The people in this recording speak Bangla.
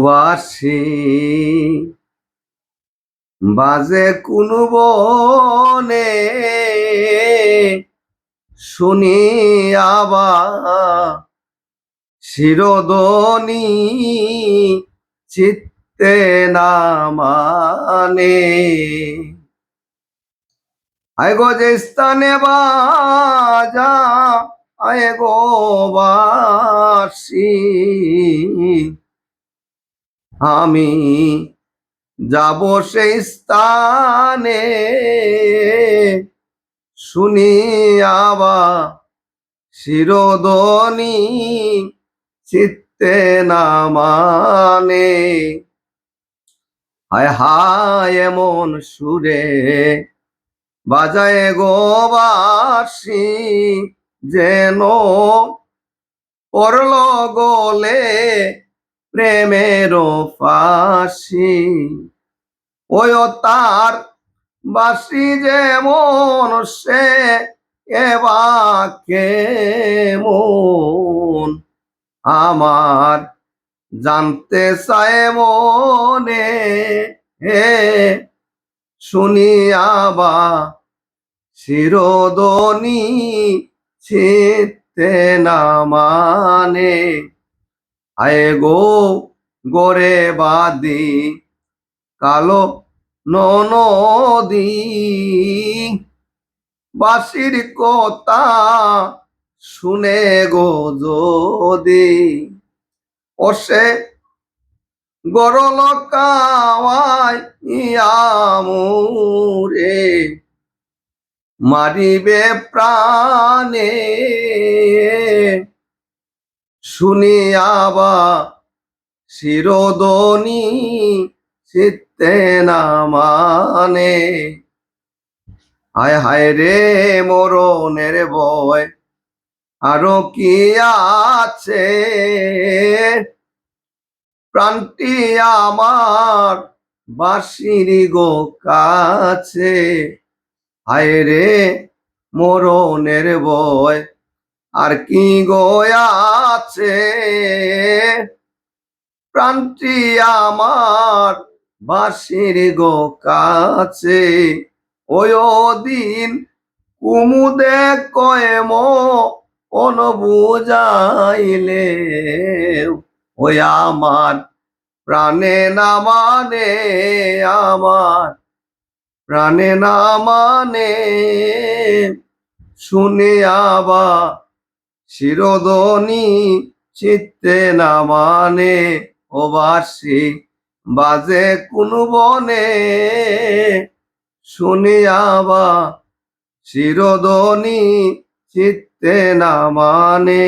বাঁশি বাজে কোন বনে শুনি আবার শিরোদনি চিত্তে না মানে আয় গো যে স্থানে বাজা আয় গো বাঁশি আমি যাব সেই স্থানে শুনি আবার শিরোদনি চিত্তে না মানে হায় হায় এমন সুরে বাজায় গো বাঁশি যেন পড়ল গলে প্রেমের ফাঁসি ওই তার বাঁশি যেমন সে এবা কেমন আমার জানতে চায় মনে হে শুনিয়াবা শিরোদনি চিত্তে না মানে আয় গো গোরে বাদি কালো নদী বাঁশির কথা শুনে গো যদি ওসে গরল কাওয়াই আমুরে মারিবে প্রাণে শুনিয়াবা শিরোদনি চিত্তে না মানে হায় হায় রে মরণের ভয় আরো কি আছে প্রাণটি আমার বাঁশির গো কাছে হায় রে মরণের ভয় আর কি গো আছে প্রাণটি আমার বাঁশির গো কাছে ওই দিন কুমুদে কয়ে মন বুঝাইলে ওই আমার প্রাণে না মানে আমার প্রাণে না মানে শুনে আবার শিরোদনি চিত্তে না মানে ও বাঁশি বাজে কোন বনে শুনিয়াবা শিরোদনি চিত্তে না মানে।